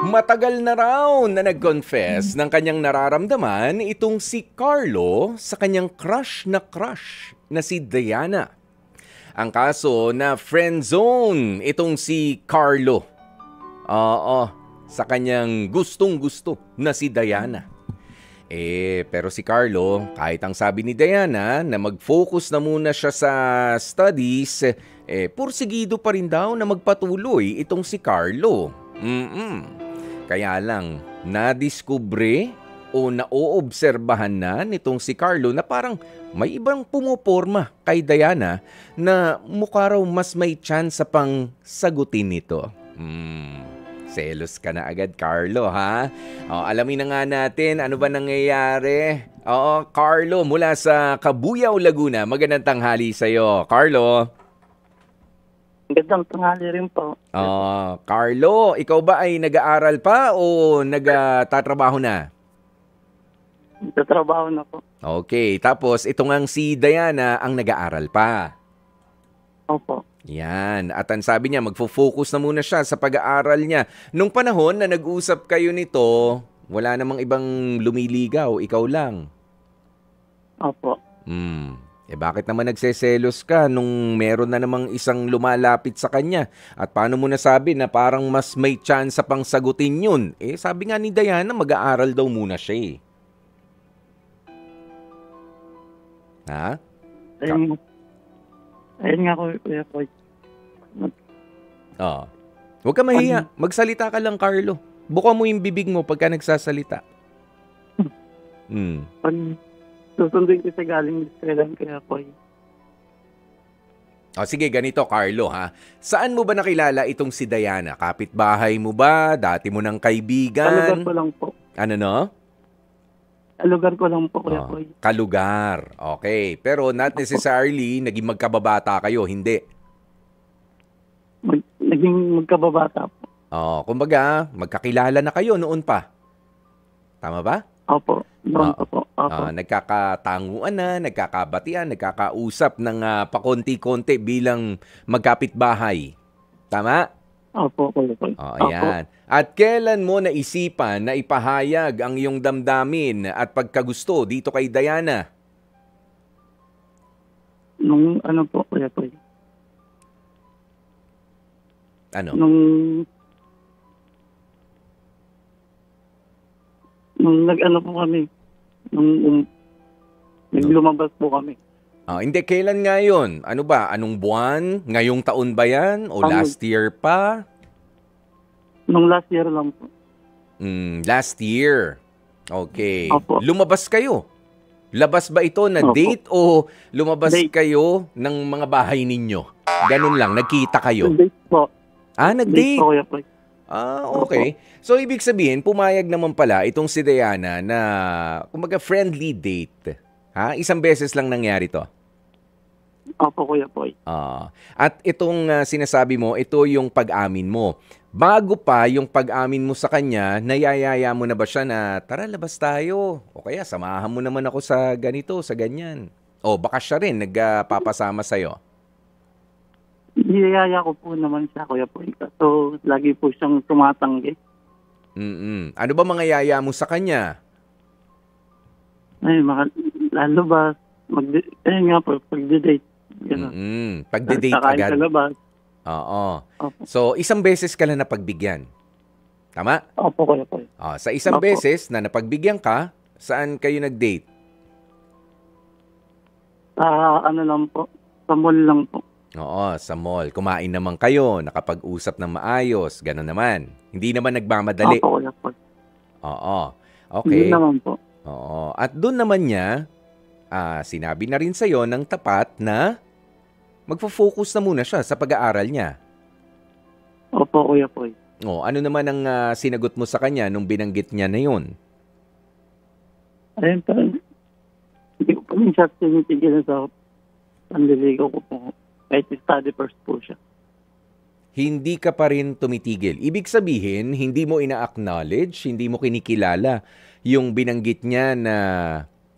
Matagal na raw na nag-confess ng kanyang nararamdaman itong si Carlo sa kanyang crush na si Diana. Ang kaso na friend zone itong si Carlo. Oo, sa kanyang gustong-gusto na si Diana. Pero si Carlo, kahit ang sabi ni Diana na mag-focus na muna siya sa studies, pursigido pa rin daw na magpatuloy itong si Carlo. Kaya lang, nadiskubre o naoobserbahan na nitong si Carlo na parang may ibang pumoporma kay Diana na mukha raw mas may chance pang sagutin nito. Selos ka na agad, Carlo, ha? Alamin na nga natin ano ba nangyayari. Carlo mula sa Cabuyao, Laguna. Magandang tanghali sa'yo, Carlo. Magandang tanghali rin po. Carlo, ikaw ba ay nag-aaral pa o nagtatrabaho na? Nagtatrabaho na po. Okay, tapos ito ngang si Diana ang nag-aaral pa. Opo. Yan, at ang sabi niya, magfo-focus na muna siya sa pag-aaral niya. Nung panahon na nag-usap kayo nito, wala namang ibang lumiligaw, ikaw lang. Opo. Bakit naman nagseselos ka nung meron na namang isang lumalapit sa kanya? At paano mo nasabi na parang mas may chance pang sagutin yun? Sabi nga ni Diana, mag-aaral daw muna siya Ha? Ayun nga, Kuya Koy. Huwag ka mahiya. Magsalita ka lang, Carlo. Buka mo yung bibig mo pagka nagsasalita. Pag susunduin ko sa galing Australia, Kuya Koy. Sige, ganito, Carlo, ha? Saan mo ba nakilala itong si Diana? Kapitbahay mo ba? Dati mo ng kaibigan? Kalugar ko lang po. Ano, no? Kalugar ko lang po, Kuya Koy. Kalugar. Okay. Pero not necessarily naging magkababata kayo, hindi. Naging magkababata po. Kumbaga, magkakilala na kayo noon pa. Tama ba? Opo. Noon pa po. Opo. Nagkakatanguan na, nagkakabatian, nagkakausap ng pakonti-konti bilang magkapitbahay. Tama? Opo, Kuya Koy. Ayan. At kailan mo naisipan na ipahayag ang iyong damdamin at pagkagusto dito kay Diana? Nung ano po, Kuya Koy? Ano? Nung nag-ano po kami. Nung lumabas po kami. Hindi, kailan nga yun? Ano ba? Anong buwan? Ngayong taon ba yan? O last year pa? Nung last year lang po. Last year. Okay. Opo. Lumabas kayo? Labas ba ito na date o lumabas kayo ng mga bahay ninyo? Ganun lang, nagkita kayo? Nag-date po. Nag-date? Date po, Kuya Koy. Okay. So, ibig sabihin, pumayag naman pala itong si Diana na, kumbaga, friendly date. Isang beses lang nangyari to? Opo, Kuya Koy. At itong sinasabi mo, ito yung pag-amin mo. Bago pa yung pag-amin mo sa kanya, nayayaya mo na ba siya na, tara, labas tayo? O kaya, samahan mo naman ako sa ganito, sa ganyan. O baka siya rin nagpapasama sa'yo? Niyayaya ko po naman siya, Kuya Koy. So, lagi po siyang tumatanggi. Ano ba mga yaya mo sa kanya? Ay, lalo ba? Ayun nga po, pag-date. Pag-date agad? Sa labas. Oo. Opo. So, isang beses ka na napagbigyan. Tama? Opo, Kuya Koy. Sa isang Opo. beses na napagbigyan ka, saan kayo nag-date? Ano lang po, sa mall lang po. Oo, sa mall. Kumain naman kayo, nakapag-usap ng maayos, gano'n naman. Hindi naman nagmamadali. Opo, Kuya Koy. Oo. Okay. Hindi naman po. Oo. At doon naman niya, sinabi na rin sa'yo ng tapat na magfo-focus na muna siya sa pag-aaral niya. Opo, Kuya Koy. Ano naman ang sinagot mo sa kanya nung binanggit niya na yun? Ayun po, hindi ko po rin siya tinitigil sa panliligaw ko po. Kahit study first po siya. Hindi ka pa rin tumitigil. Ibig sabihin, hindi mo ina-acknowledge, hindi mo kinikilala yung binanggit niya na,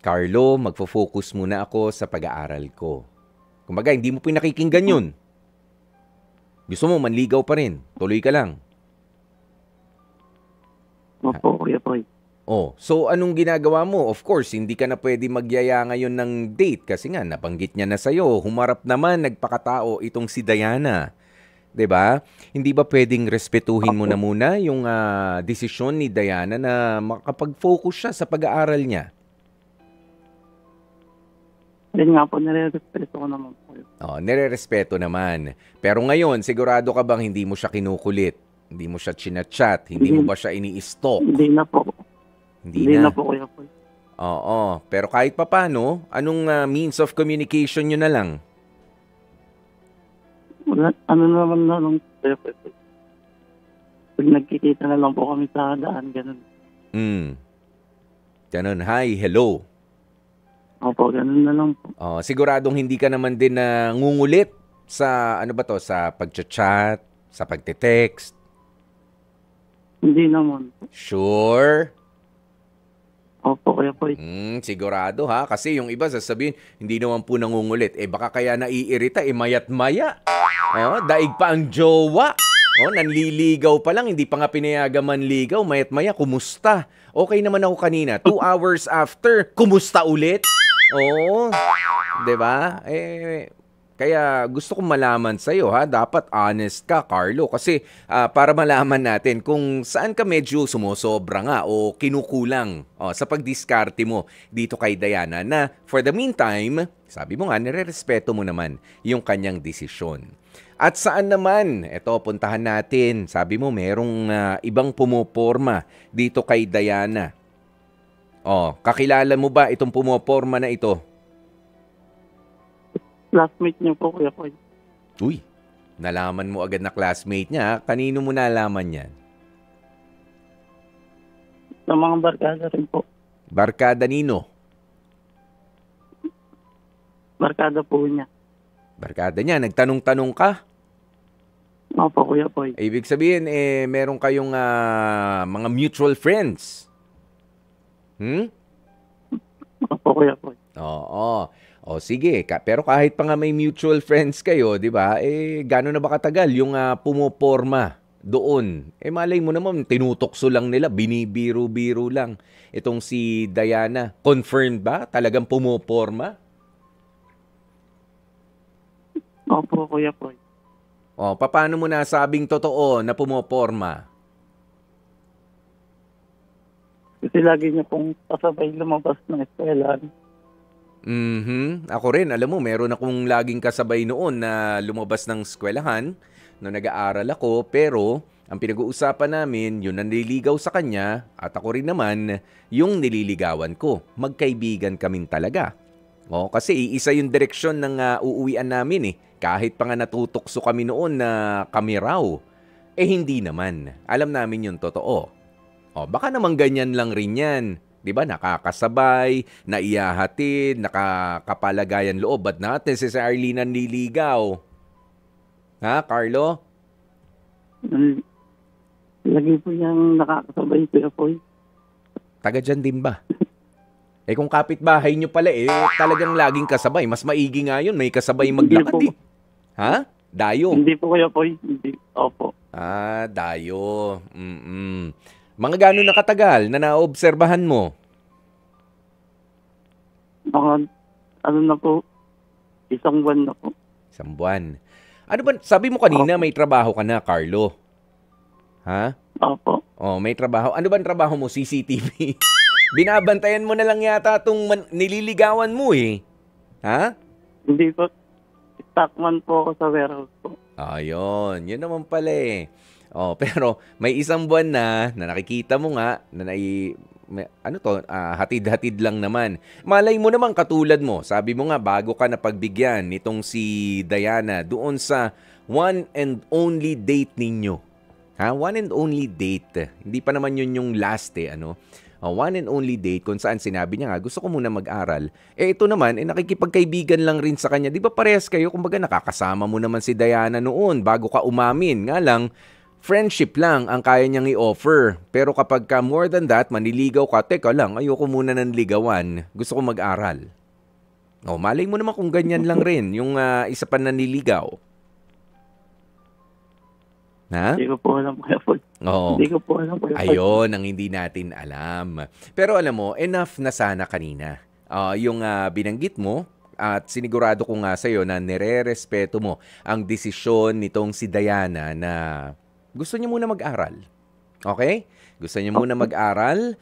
Carlo, magfo-focus muna ako sa pag-aaral ko. Kumbaga, hindi mo pinakikinggan yun. Gusto mo, manligaw pa rin. Tuloy ka lang. Opo, Kuya Poy. Oh, so anong ginagawa mo? Of course, hindi ka na pwede magyaya ngayon ng date kasi nga nabanggit niya na sa'yo. Humarap naman, nagpakatao itong si Diana. 'Di ba? Hindi ba pwedeng respetuhin mo Opo. na muna yung desisyon ni Diana na makapag-focus siya sa pag-aaral niya? Yun nga po, nire-respeto ko naman po. Oh, nire-respeto naman. Pero ngayon, sigurado ka bang hindi mo siya kinukulit? Hindi mo siya chinachat? Hindi mo ba siya ini-stalk? Hindi na po. Hindi Hindi na. na po, Kuya Poy. Oo. Pero kahit papano, anong means of communication nyo na lang? Wala, ano naman na lang, Kuya Poy. Pag nagkikita na lang po kami sa daan, ganun. Ganun, hi, hello. Opo, ganun na lang po. Oh, siguradong hindi ka naman din ngungulit sa, ano ba to, sa pag-chat, sa pagte-text. Hindi naman po. Sure? Opo, Kuya Poy. Sigurado ha, kasi yung iba sasabihin, hindi naman po nangungulit. Baka kaya naiirita, mayat-maya. Oh, daig pa ang jowa. Oh, nanliligaw pa lang, hindi pa nga pinayagan manligaw, mayat-maya, kumusta? Okay naman ako kanina, 2 hours after, kumusta ulit? Oh, 'di ba? Kaya gusto kong malaman sa'yo ha, dapat honest ka, Carlo, kasi para malaman natin kung saan ka medyo sumusobra nga o kinukulang sa pagdiskarte mo dito kay Diana na for the meantime, sabi mo nga, nire-respeto mo naman yung kanyang desisyon. At saan naman, eto puntahan natin, sabi mo merong ibang pumuporma dito kay Diana. Kakilala mo ba itong pumuporma na ito? Classmate niyo po, Kuya Poy. Uy, nalaman mo agad na classmate niya. Kanino mo nalaman yan? Sa mga barkada rin po. Barkada nino? Barkada po niya. Barkada niya. Nagtanong-tanong ka? Opo, Kuya Poy. Ibig sabihin, meron kayong mga mutual friends. Opo, Kuya Poy. Oo. O sige, pero kahit pa nga may mutual friends kayo, 'di ba? Gaano na ba katagal yung pumoporma doon? Malay mo naman tinutokso lang nila, binibiro-biro lang. Itong si Diana, confirmed ba? Talagang pumoporma? Opo, Kuya Poy. Paano mo nasabing totoo na pumoporma? Kasi lagi niya pong kasabay lumabas ng eskwela. Ako rin, alam mo, meron akong laging kasabay noon na lumabas ng eskwelahan no nag-aaral ako, pero ang pinag-uusapan namin, yun ang nililigaw sa kanya at ako rin naman yung nililigawan ko. Magkaibigan kaming talaga. Kasi iisa yung direksyon ng uuwian namin Kahit pa nga natutokso kami noon na kami raw, hindi naman. Alam namin yung totoo. Baka naman ganyan lang rin yan. 'Di ba? Nakakasabay, naiyahatid, nakakapalagayan loob. Ba't natin si Arlene niligaw? Ha, Carlo? Lagi po niyang nakakasabay, Kuya Poy. Taga dyan din ba? Kung kapitbahay nyo pala, talagang laging kasabay. Mas maigi nga yun, may kasabay maglakad Ha? Dayo? Hindi po, Kuya Poy. Hindi. Opo. Dayo. Mga gano'n na katagal na naobserbahan mo? Mga, na po, 1 buwan na po. 1 buwan. Ano ba, sabi mo kanina may trabaho ka na, Carlo? Ha? Opo. May trabaho. Ano ba ang trabaho mo? CCTV? Binabantayan mo na lang yata itong nililigawan mo Ha? Hindi po. Stockman po ako sa warehouse po. Ayun. Yun naman pala pero may 1 buwan na nakikita mo nga na hatid-hatid lang naman. Malay mo naman katulad mo. Sabi mo nga bago ka napagbigyan nitong si Diana doon sa one and only date ninyo. One and only date. Hindi pa naman yun yung last one and only date kung saan sinabi niya nga gusto ko muna mag-aral. Ito naman nakikipagkaibigan lang rin sa kanya. Di ba parehas kayo? Kumbaga nakakasama mo naman si Diana noon bago ka umamin. Nga lang, friendship lang ang kaya niyang i-offer. Pero kapag ka more than that, maniligaw ka, teka lang, ayoko muna ng ligawan. Gusto ko mag-aral. Malay mo naman kung ganyan lang rin, yung isa pa naniligaw. Ha? Hindi ko po alam, Kuya Paul. Oo. Hindi ko po alam, Kuya Paul. Ayun ang hindi natin alam. Pero alam mo, enough na sana kanina. Yung binanggit mo at sinigurado ko nga sa'yo na nire-respeto mo ang desisyon nitong si Diana na gusto niya muna mag-aral. Okay? Gusto niya muna mag-aral.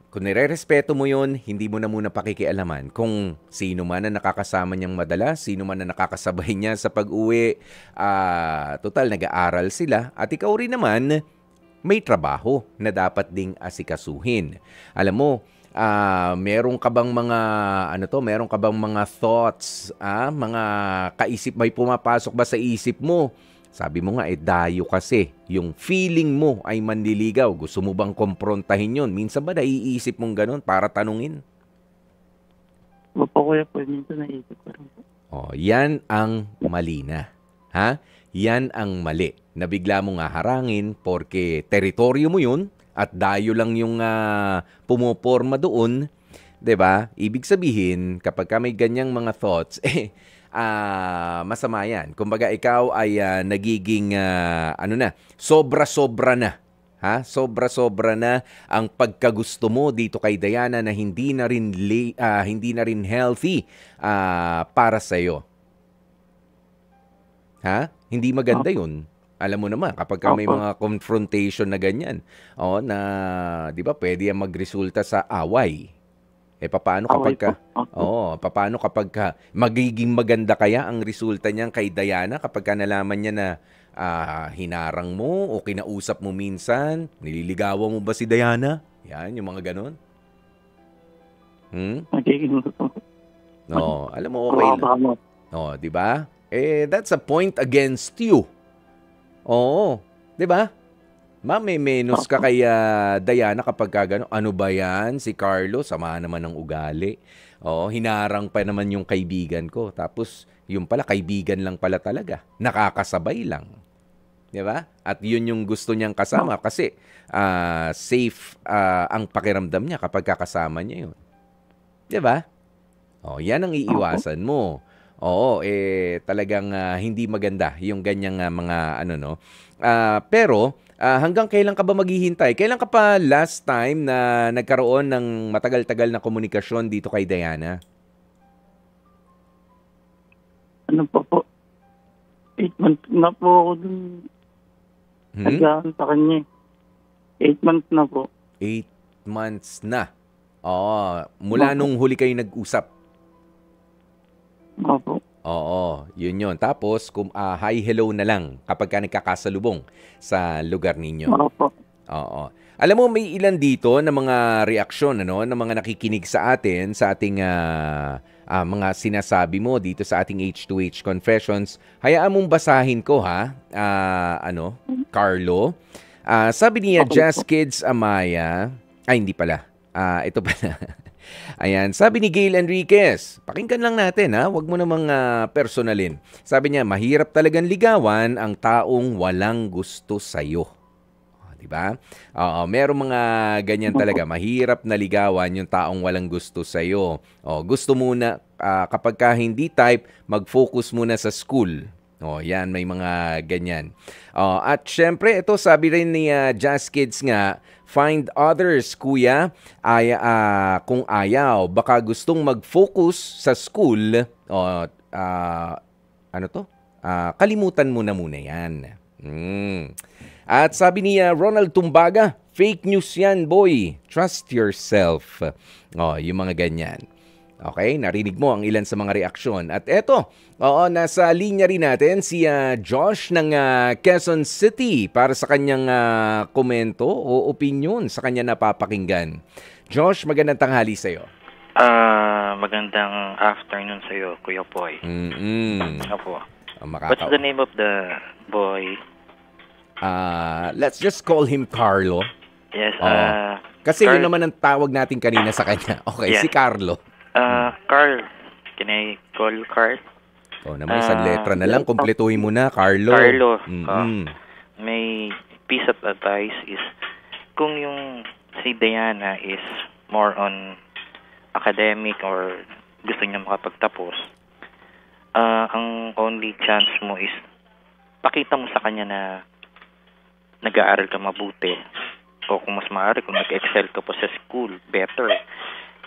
Kung nire-respeto mo yun, hindi mo na muna pakikialaman kung sino man na nakakasama niyang madalas, sino man na nakakasabay niya sa pag-uwi. Total, nag-aaral sila. At ikaw rin naman, may trabaho na dapat ding asikasuhin. Alam mo, meron ka bang mga meron ka bang mga thoughts, mga kaisip, may pumapasok ba sa isip mo? Sabi mo nga, dayo kasi. Yung feeling mo ay manliligaw. Gusto mo bang komprontahin yun? Minsan ba naiisip mong ganun para tanungin? Opo, Kuya Paul. Minsan naisip ko rin po. Yan ang mali na. Ha? Yan ang mali. Nabigla mo nga harangin porque teritoryo mo yun at dayo lang yung pumoporma doon. 'Di ba? Ibig sabihin, kapag may ganyang mga thoughts, masama yan. Kumbaga, ikaw ay nagiging, sobra-sobra na. Ha? Sobra-sobra na ang pagkagusto mo dito kay Diana na hindi na rin healthy para sa iyo. Ha? Hindi maganda 'yun. Alam mo naman kapag may mga confrontation na ganyan, na 'di ba, pwede yan magresulta sa away. Paano kapag paano kapag magiging maganda kaya ang resulta niyan kay Diana kapag nalaman niya na hinarang mo o kinausap mo minsan, nililigawan mo ba si Diana? Yan, yung mga ganon. Magiging alam mo, okay lang. Di ba? That's a point against you. Oo, di ba? May menos ka kay Diana kapag gano'n. Ano ba yan? Si Carlo, sama naman ng ugali. Hinarang pa naman yung kaibigan ko. Tapos, yung pala, kaibigan lang pala talaga. Nakakasabay lang. Di ba? At yun yung gusto niyang kasama kasi safe ang pakiramdam niya kapag kakasama niya yun. Di ba? Yan ang iiwasan mo. Talagang hindi maganda yung ganyang mga pero hanggang kailan ka ba maghihintay? Kailan ka pa last time na nagkaroon ng matagal-tagal na komunikasyon dito kay Diana? Ano po? 8 months na po ako dun. Naglaan sa kanya. 8 months na po. 8 months na? Mula nung huli kayo nag-usap? Opo. Yun. Tapos, hi, hello na lang kapag ka nagkakasalubong sa lugar ninyo. Opo. Alam mo, may ilan dito na mga reaksyon, na mga nakikinig sa atin, sa ating mga sinasabi mo dito sa ating H2H Confessions. Hayaan mong basahin ko, ha? Carlo. Sabi niya, Jazz Kids Amaya. Ay, hindi pala. Ito pala. Ayan, sabi ni Gail Enriquez, pakinggan lang natin, ha? Huwag mo namang personalin. Sabi niya, mahirap talagang ligawan ang taong walang gusto sa'yo. Diba? Merong mga ganyan talaga. Mahirap na ligawan yung taong walang gusto sa'yo. Gusto muna, kapag ka hindi type, mag-focus muna sa school. Yan, may mga ganyan. At syempre, ito sabi rin ni Jazz Kids nga, find others, kuya. Kung ayaw, baka gustong mag-focus sa school. Kalimutan mo na muna yan. At sabi ni Ronald Tumbaga, fake news yan, boy. Trust yourself. Yung mga ganyan. Okay, narinig mo ang ilan sa mga reaksyon. At eto, nasa linya rin natin si Josh ng Quezon City para sa kanyang komento o opinion sa kanya napapakinggan. Josh, magandang tanghali sa'yo. Magandang afternoon sa'yo, Kuya Boy. Opo. What's the name of the boy? Let's just call him Carlo. Yes. Kasi yun naman ang tawag natin kanina sa kanya. Okay, yeah. Si Carlo. Carl. Can I call Carl? Naman isang letra na lang. Kumpletuhin mo na, Carlo. Carlo. May piece of advice is, kung yung si Diana is more on academic or gusto niya makapagtapos, ang only chance mo is pakita mo sa kanya na nag-aaral ka mabuti. O kung mas maaari, kung nag-excel ka pa sa school, better.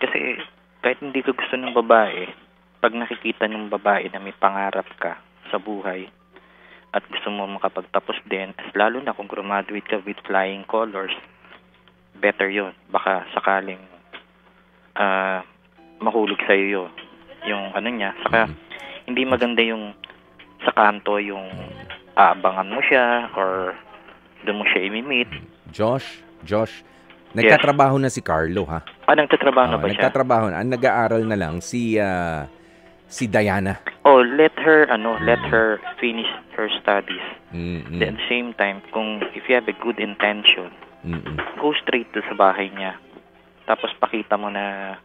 Kasi kahit hindi ka gusto ng babae, pag nakikita ng babae na may pangarap ka sa buhay at gusto mo makapagtapos din, lalo na kung graduate ka with flying colors, better yon. Baka sakaling mahulog sa'yo yung ano niya. Saka hindi maganda yung sa kanto yung aabangan mo siya or doon mo siya i-meet. Josh, nagtatrabaho na si Carlo, ha? Nagtatrabaho na ba siya? Nagtatrabaho na. Ang nag-aaral na lang si Diana. Oh, let her finish her studies. At the same time, if you have a good intention, go straight to sa bahay niya. Tapos pakita mo na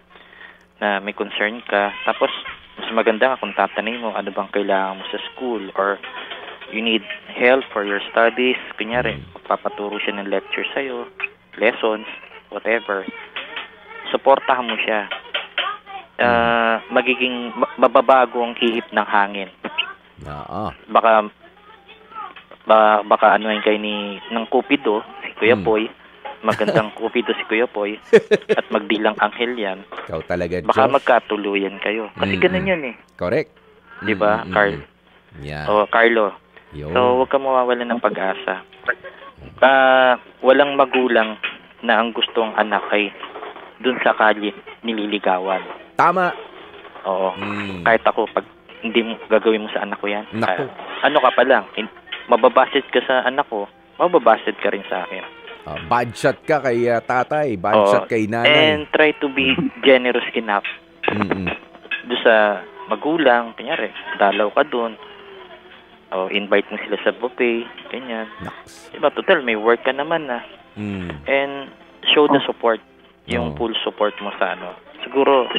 may concern ka. Tapos mas maganda nga kung tatanay mo ano bang kailangan mo sa school or you need help for your studies. Kunyari, magpapaturo siya ng lecture sa'yo, lessons, whatever. Supportahan mo siya. Magiging mababago ang ihip ng hangin. Baka ano yung kayo ng Cupido, si Kuya Poy. Magandang Cupido si Kuya Poy. At magdilang anghel yan. Ikaw talaga, Josh. Baka magkatuluyan kayo. Kasi ganun yun eh. Correct. Diba, Carl? Yeah. O, Carlo. Yo. So, huwag ka mawawalan ng pag-asa. Walang magulang na ang gusto ang anak ay dun sa kalye nililigawan. Tama. Oo. Kahit ako, pag hindi mo gagawin mo sa anak ko yan, ano ka pa lang, mababasid ka sa anak ko, mababasid ka rin sa akin. Bad shot ka kay tatay, bad shot kay nanay. And try to be generous enough. Doon sa magulang, kunyari, dalaw ka doon, invite mo sila sa buffet, ganyan. Diba, total, may work ka naman na. And show the support, yung full support mo sa ano. Siguro,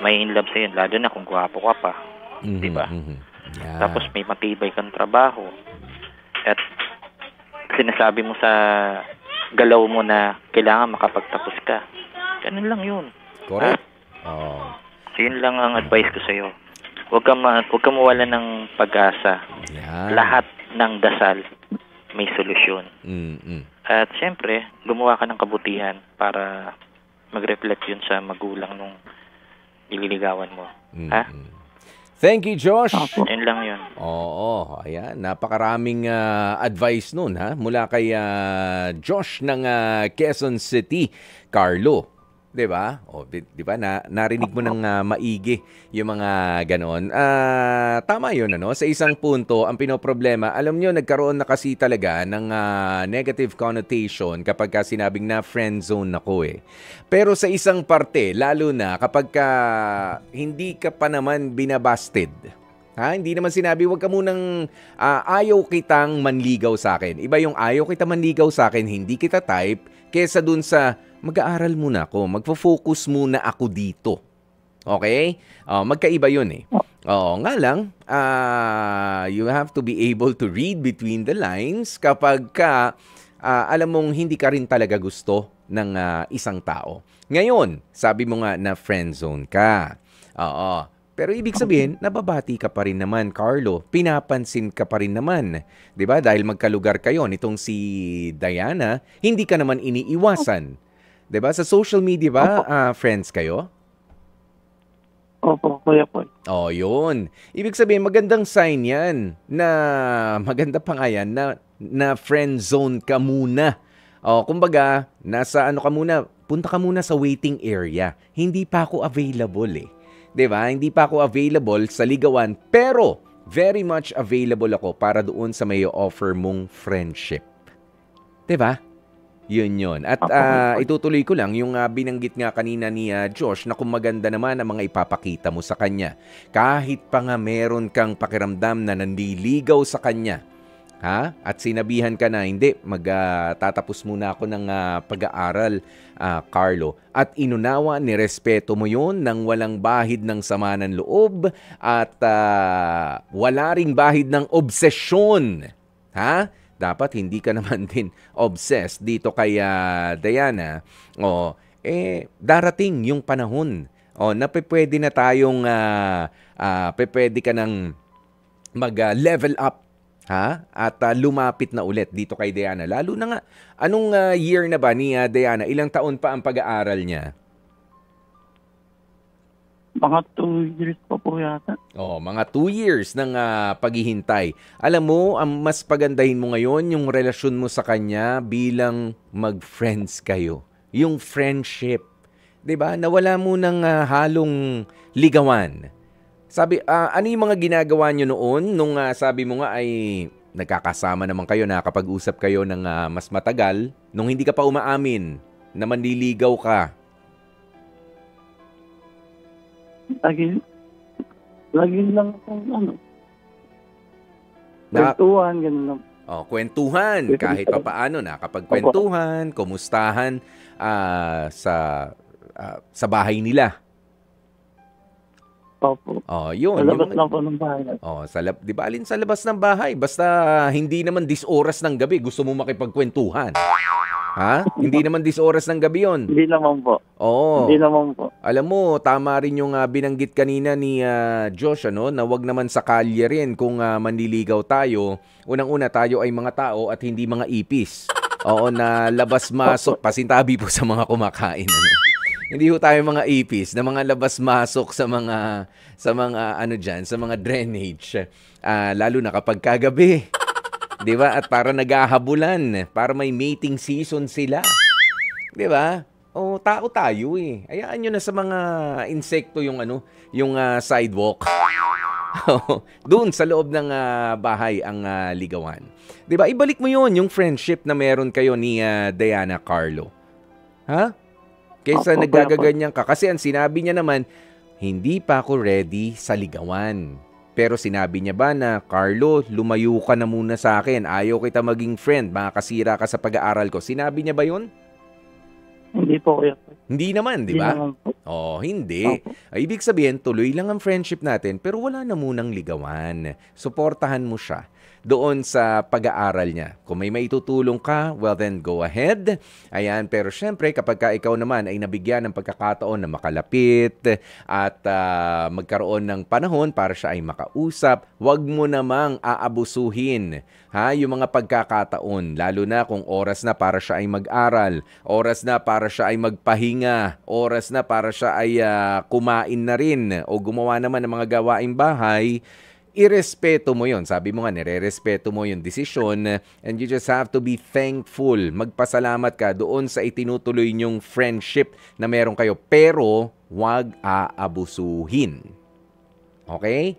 may in love sa'yo, lalo na kung gwapo ka pa. Diba? Yeah. Tapos may matibay kang trabaho. At sinasabi mo sa galaw mo na kailangan makapagtapos ka. Ganun lang yun. Correct. So yun lang ang advice ko sa'yo. Huwag ka mawala ng pag-asa. Yeah. Lahat ng dasal may solusyon. At syempre, gumawa ka ng kabutihan para mag-reflect yun sa magulang nung nililigawan mo. Ha? Thank you, Josh. Yun lang yun. Oo, ayan. Napakaraming advice nun, ha? Mula kay Josh ng Quezon City, Carlo. Diba? Diba? Narinig mo ng maigi yung mga ganon. Tama yun, ano? Sa isang punto, ang pinoproblema, alam nyo, nagkaroon na kasi talaga ng negative connotation kapag sinabing na friend zone ako eh. Pero sa isang parte, lalo na kapag hindi ka pa naman binabasted. Hindi naman sinabi, wag ka munang ayaw kitang manligaw sa akin. Iba yung ayaw kita manligaw sa akin, hindi kita type, kesa dun sa mag-aaral muna ako, magfo-focus muna ako dito. Okay? Magkaiba yun eh. Nga lang, you have to be able to read between the lines kapag alam mong hindi ka rin talaga gusto ng isang tao. Ngayon, sabi mo nga na friend zone ka. Pero ibig sabihin, nababati ka pa rin naman, Carlo. Pinapansin ka pa rin naman. 'Di ba? Dahil magkalugar kayo nitong si Diana, hindi ka naman iniiwasan. 'Di ba? Sa social media ba, friends kayo? Opo, Kuya Poy. Yun. Ibig sabihin, magandang sign yan na maganda pa nga yan na friend zone ka muna. Kumbaga, nasa ano ka muna, punta ka muna sa waiting area. Hindi pa ako available eh. 'Di ba? Hindi pa ako available sa ligawan, pero very much available ako para doon sa may offer mong friendship. 'Di ba? Yun. At itutuloy ko lang yung binanggit nga kanina ni Josh na kung maganda naman ang mga ipapakita mo sa kanya. Kahit pa nga meron kang pakiramdam na nandiligaw sa kanya, at sinabihan ka na, hindi, magtatapos muna ako ng pag-aaral, Carlo. At inunawa, nirespeto mo yun nang walang bahid ng sama ng loob at wala ring bahid ng obsesyon. Dapat hindi ka naman din obsessed dito kay Diana. Darating yung panahon na pwede na tayong pwede ka nang mag-level up Ha? At lumapit na ulit dito kay Diana. Lalo na nga, anong year na ba ni Diana? Ilang taon pa ang pag-aaral niya? Mga 2 years pa po yata. Mga 2 years ng paghihintay. Alam mo, ang mas pagandahin mo ngayon yung relasyon mo sa kanya bilang mag-friends kayo. Yung friendship. 'Di ba? Nawala mo ng halong ligawan. Sabi, ano yung mga ginagawa nyo noon nung sabi mo nga ay nagkakasama naman kayo, nakakapag-usap kayo ng mas matagal, nung hindi ka pa umaamin na manliligaw ka? Lagi lang kung kwentuhan, ganun lang. Kwentuhan, kahit pa paano, nakapagkwentuhan, kumustahan sa bahay nila. Opo. Yun. Sa labas lang po ng bahay. Di ba alin sa labas ng bahay? Basta hindi naman 10 oras ng gabi, gusto mo makipagkwentuhan. Ha? Hindi naman 10 oras ng gabi yun. Hindi naman po. Hindi naman po. Alam mo, tama rin yung binanggit kanina ni Josh, na wag naman sa kalye rin kung manliligaw tayo. Unang-una, tayo ay mga tao at hindi mga ipis. Na labas-masok, pasintabi po sa mga kumakain. Hindi ho tayo mga ipis na mga labas-masok sa mga sa mga drainage. Lalo na kapag kagabi. 'Di ba? At para naghahabulan, para may mating season sila. 'Di ba? Tao tayo eh. Hayaan nyo na sa mga insekto yung sidewalk. Doon sa loob ng bahay ang ligawan. 'Di ba? Ibalik mo 'yon, yung friendship na meron kayo ni Diana Carlo. Ha? Kaysa nagagaganyan ka. Kasi ang sinabi niya naman, hindi pa ako ready sa ligawan. Pero sinabi niya ba na, Carlo, lumayo ka na muna sa akin. Ayaw kita maging friend. Makakasira ka sa pag-aaral ko. Sinabi niya ba yun? Hindi po kuya. Hindi naman, di ba? Hindi. Ibig sabihin, tuloy lang ang friendship natin pero wala na munang ligawan. Suportahan mo siya doon sa pag-aaral niya. Kung may maitutulong ka, well then go ahead. Ayan, pero syempre kapag ikaw naman ay nabigyan ng pagkakataon na makalapit at magkaroon ng panahon para siya ay makausap, wag mo namang aabusuhin yung mga pagkakataon, lalo na kung oras na para siya ay mag-aral, oras na para siya ay magpahinga, oras na para siya ay kumain na rin o gumawa naman ng mga gawaing bahay. Irespeto mo yon. Sabi mo nga, nire-respeto mo yung desisyon and you just have to be thankful. Magpasalamat ka doon sa itinutuloy nyong friendship na meron kayo. Pero, wag aabusuhin. Okay?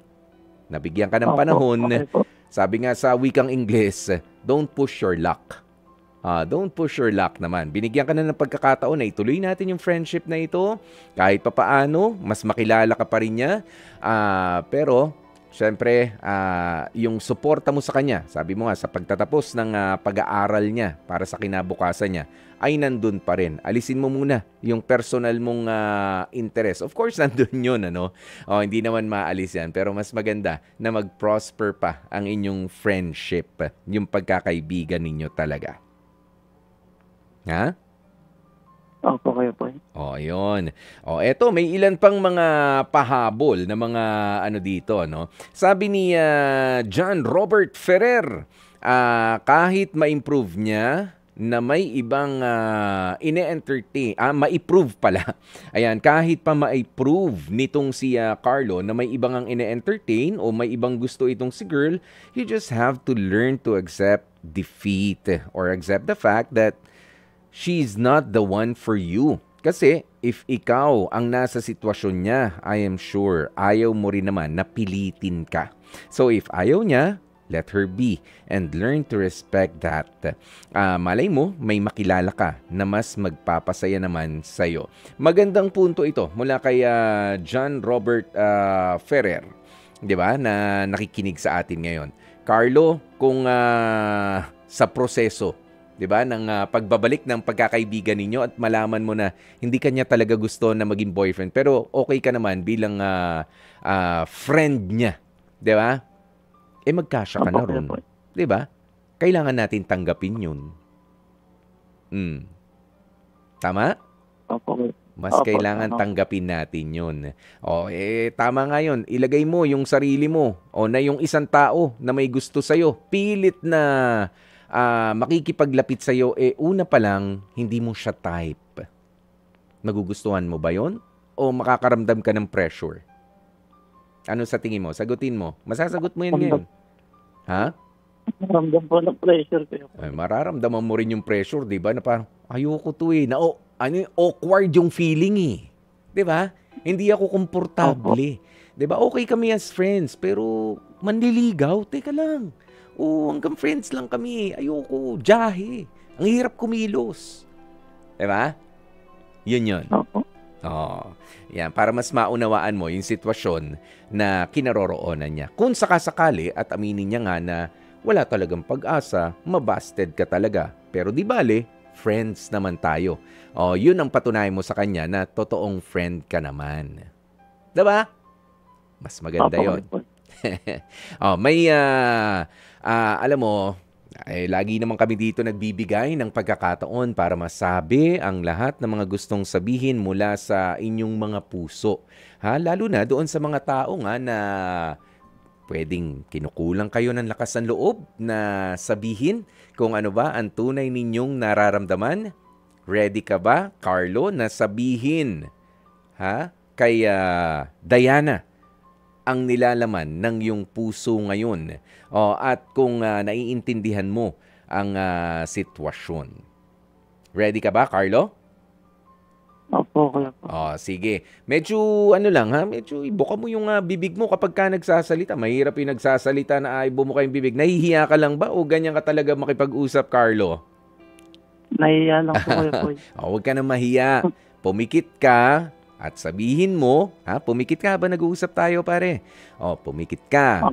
Nabigyan ka ng panahon. Sabi nga sa wikang Ingles, don't push your luck. Don't push your luck naman. Binigyan ka na ng pagkakataon na ituloy natin yung friendship na ito. Kahit papaano, mas makilala ka pa rin niya. Pero, siyempre, yung suporta mo sa kanya, sabi mo nga, sa pagtatapos ng pag-aaral niya para sa kinabukasan niya, ay nandun pa rin. Alisin mo muna yung personal mong interest. Of course, nandun yun, hindi naman maalis yan. Pero mas maganda na mag-prosper pa ang inyong friendship, yung pagkakaibigan ninyo talaga. Ha? Opo, kayo po. Yun. Eto, may ilan pang mga pahabol na mga dito, Sabi ni John Robert Ferrer, kahit ma-improve niya na may ibang ine-entertain, ma-improve pala. Ayan, kahit pa ma-improve nitong si Carlo na may ibang ang ine-entertain o may ibang gusto itong si girl, you just have to learn to accept defeat or accept the fact that she's not the one for you. Kasi if ikaw ang nasa sitwasyon niya, I am sure ayaw mo rin naman na pilitin ka. So if ayaw niya, let her be and learn to respect that. Malay mo, may makilala ka na mas magpapasaya naman sa'yo. Magandang punto ito mula kay John Robert Ferrer, di ba, na nakikinig sa atin ngayon. Carlo, kung sa proseso, 'di ba, ng pagbabalik ng pagkakaibigan ninyo at malaman mo na hindi kanya talaga gusto na maging boyfriend pero okay ka naman bilang friend niya, 'di ba? Magkasya ka na ron, 'di ba? Kailangan natin tanggapin 'yun. Tama? Opo. Mas kailangan tanggapin natin yun. Tama nga yun. Ilagay mo yung sarili mo na yung isang tao na may gusto sa'yo, pilit na makikipaglapit sa'yo, una pa lang, hindi mo siya type. Magugustuhan mo ba yun? O makakaramdam ka ng pressure? Ano sa tingin mo? Sagutin mo. Masasagot mo yan ngayon. Ha? Maramdam po ng pressure kayo. Mararamdaman mo rin yung pressure, di ba? Na parang, ayoko to awkward yung feeling Di ba? Hindi ako komportable. Di ba? Okay kami as friends, pero manliligaw, teka lang. Hanggang friends lang kami. Ayoko, jahe. Ang hirap kumilos. Di ba? Yun. Yan, para mas maunawaan mo yung sitwasyon na kinaroroonan niya. Kung sakasakali at aminin niya nga na wala talagang pag-asa, mabasted ka talaga. Pero di bale, friends naman tayo. Yun ang patunayan mo sa kanya na totoong friend ka naman. Diba? Mas maganda yun. Alam mo, lagi naman kami dito nagbibigay ng pagkakataon para masabi ang lahat ng mga gustong sabihin mula sa inyong mga puso. Lalo na doon sa mga tao nga na pwedeng kinukulang kayo ng lakas ng loob na sabihin kung ano ba ang tunay ninyong nararamdaman. Ready ka ba, Carlo, na sabihin kay Diana ang nilalaman ng iyong puso ngayon? At kung naiintindihan mo ang sitwasyon. Ready ka ba, Carlo? Opo. Sige. Medyo medyo ibuka mo yung bibig mo kapag ka nagsasalita. Mahirap yung nagsasalita na bumuka yung bibig. Nahihiya ka lang ba o ganyan ka talaga makipag-usap, Carlo? Nahihiya lang po kayo po. Huwag ka na mahiya. Pumikit ka at sabihin mo, pumikit ka ba nag-uusap tayo, pare? Pumikit ka.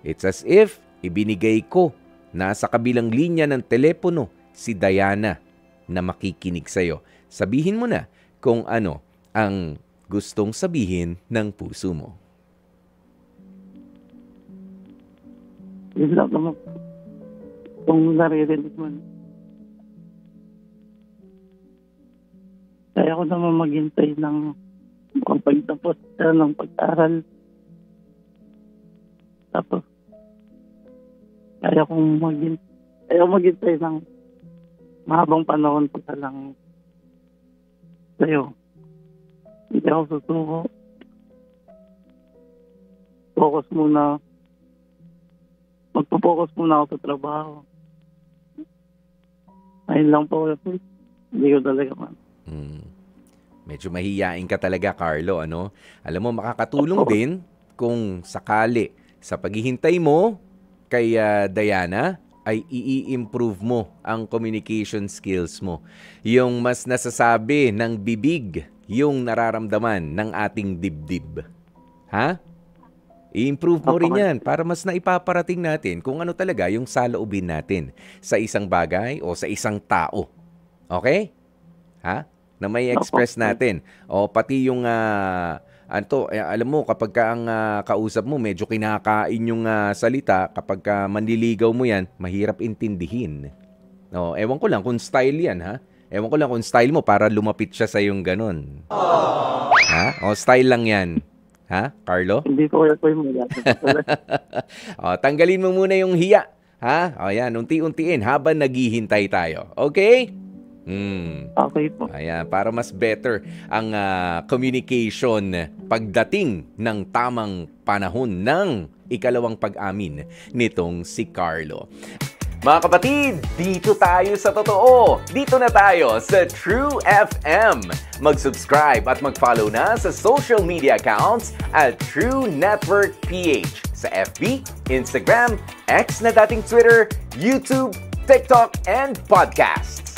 It's as if ibinigay ko nasa kabilang linya ng telepono si Diana na makikinig sa'yo. Sabihin mo na kung ano ang gustong sabihin ng puso mo. Yun lang naman. Kung naririnig mo. Kaya ko naman maghintay ng pagtapos ng pag-aral. Tapos, kaya kong maghintay ng mahabang panahon pa lang sa'yo. Hindi ako susuko. Magpo-focus muna ako sa trabaho. Ayun lang po. Hindi ko talaga man. Medyo mahihiyain ka talaga, Carlo, ano? Alam mo, makakatulong din kung sakali sa paghihintay mo kay Diana ay i-improve mo ang communication skills mo. Yung mas nasasabi ng bibig, yung nararamdaman ng ating dibdib. I-improve mo rin yan para mas naipaparating natin kung ano talaga yung saloobin natin sa isang bagay o sa isang tao. Okay? Na may express natin. Pati yung alam mo, kapag ang kausap mo, medyo kinakain yung salita, kapag manliligaw mo yan, mahirap intindihin. Ewan ko lang kung style yan, Ewan ko lang kung style mo para lumapit siya sa yung ganun. Style lang yan. Carlo? Hindi ko kaya po yung mga. Tanggalin mo muna yung hiya. Yan, unti-untiin habang naghihintay tayo. Okay? Okay po. Ayan, para mas better ang communication pagdating ng tamang panahon ng ikalawang pag-amin nitong si Carlo. Mga kapatid, dito tayo sa totoo. Dito na tayo sa True FM. Mag-subscribe at mag-follow na sa social media accounts at True Network PH sa FB, Instagram, X na dating Twitter, YouTube, TikTok, and podcasts.